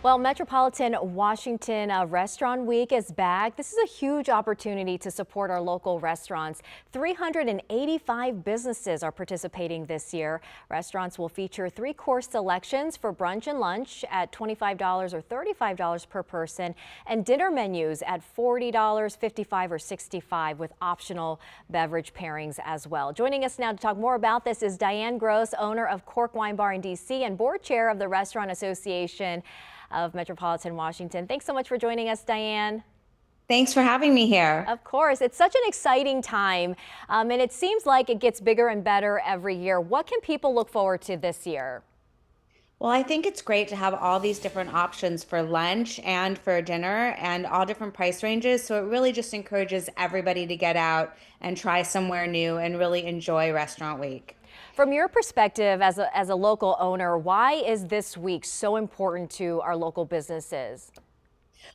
Well, Metropolitan Washington Restaurant Week is back. This is a huge opportunity to support our local restaurants. 385 businesses are participating this year. Restaurants will feature three-course selections for brunch and lunch at $25 or $35 per person, and dinner menus at $40, $55 or $65 with optional beverage pairings as well. Joining us now to talk more about this is Diane Gross, owner of Cork Wine Bar in D.C. and board chair of the Restaurant Association of Metropolitan Washington. Thanks so much for joining us, Diane. Thanks for having me here. Of course. It's such an exciting time, and it seems like it gets bigger and better every year. What can people look forward to this year? Well, I think it's great to have all these different options for lunch and for dinner and all different price ranges. So it really just encourages everybody to get out and try somewhere new and really enjoy Restaurant Week. From your perspective as a local owner, why is this week so important to our local businesses?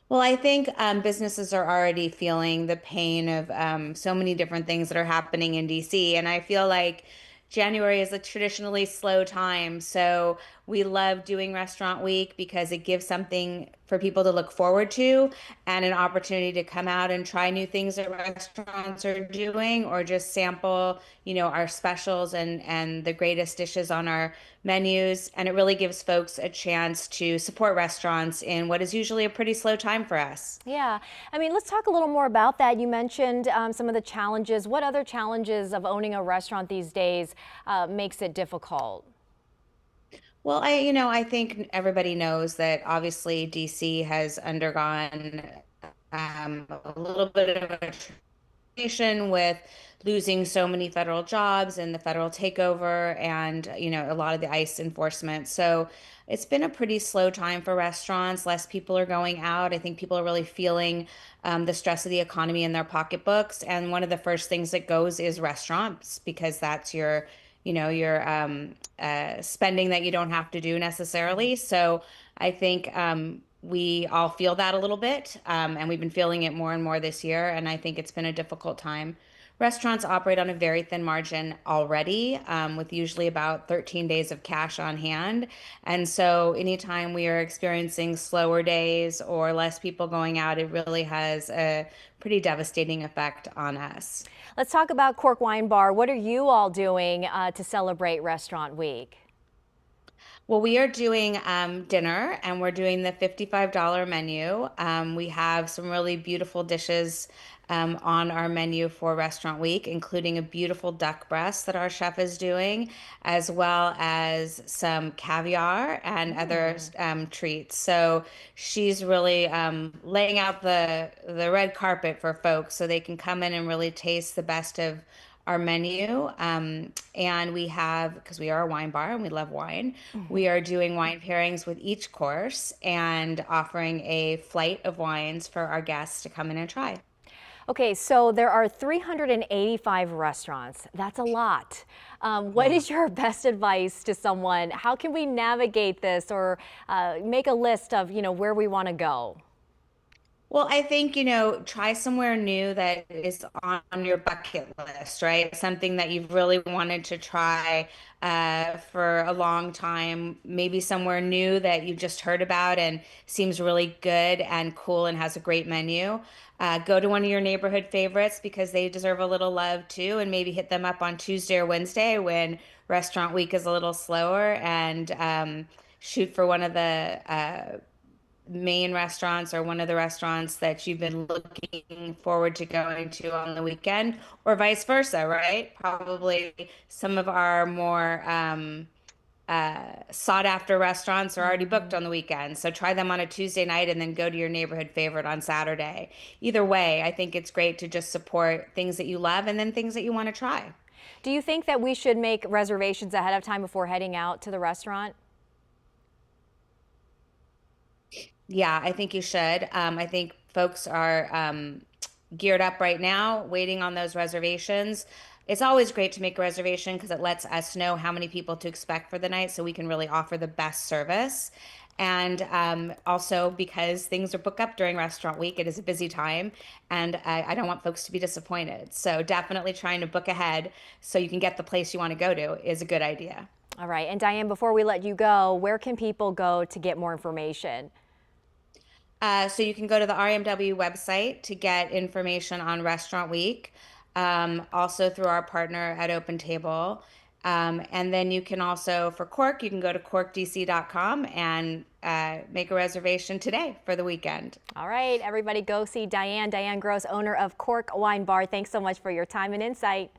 Well, I think businesses are already feeling the pain of so many different things that are happening in DC. And I feel like January is a traditionally slow time. So we love doing Restaurant Week because it gives something for people to look forward to and an opportunity to come out and try new things that restaurants are doing or just sample, our specials and the greatest dishes on our menus. And it really gives folks a chance to support restaurants in what is usually a pretty slow time for us. Yeah, I mean, let's talk a little more about that. You mentioned some of the challenges. What other challenges of owning a restaurant these days makes it difficult? Well, I think everybody knows that obviously DC has undergone a little bit of a transformation with losing so many federal jobs and the federal takeover and, a lot of the ICE enforcement. So it's been a pretty slow time for restaurants. Less people are going out. I think people are really feeling the stress of the economy in their pocketbooks. And one of the first things that goes is restaurants because that's your spending that you don't have to do necessarily. So I think we all feel that a little bit, and we've been feeling it more and more this year. And I think it's been a difficult time. Restaurants operate on a very thin margin already, with usually about 13 days of cash on hand. And so anytime we are experiencing slower days or less people going out, it really has a pretty devastating effect on us. Let's talk about Cork Wine Bar. What are you all doing to celebrate Restaurant Week? Well, we are doing dinner and we're doing the $55 menu. We have some really beautiful dishes on our menu for Restaurant Week, including a beautiful duck breast that our chef is doing, as well as some caviar and other treats. So she's really laying out the red carpet for folks so they can come in and really taste the best of our menu. And we have, because we are a wine bar and we love wine, we are doing wine pairings with each course and offering a flight of wines for our guests to come in and try. Okay, so there are 385 restaurants. That's a lot. What is your best advice to someone? How can we navigate this or make a list of, where we want to go? Well, I think, try somewhere new that is on your bucket list, right? Something that you've really wanted to try for a long time, maybe somewhere new that you've just heard about and seems really good and cool and has a great menu. Go to one of your neighborhood favorites because they deserve a little love too, and maybe hit them up on Tuesday or Wednesday when Restaurant Week is a little slower and shoot for one of the main restaurants or one of the restaurants that you've been looking forward to going to on the weekend, or vice versa, right? Probably some of our more sought after restaurants are already booked on the weekend. So try them on a Tuesday night and then go to your neighborhood favorite on Saturday. Either way, I think it's great to just support things that you love and then things that you want to try. Do you think that we should make reservations ahead of time before heading out to the restaurant? Yeah, I think you should. I think folks are geared up right now, waiting on those reservations. It's always great to make a reservation because it lets us know how many people to expect for the night so we can really offer the best service. And also because things are booked up during Restaurant Week, it is a busy time, and I don't want folks to be disappointed. So definitely trying to book ahead so you can get the place you want to go to is a good idea. All right. And Diane, before we let you go, where can people go to get more information? So you can go to the RMW website to get information on Restaurant Week, also through our partner at Open Table. And then you can also, for Cork, you can go to corkdc.com and make a reservation today for the weekend. All right, everybody go see Diane Gross, owner of Cork Wine Bar. Thanks so much for your time and insight.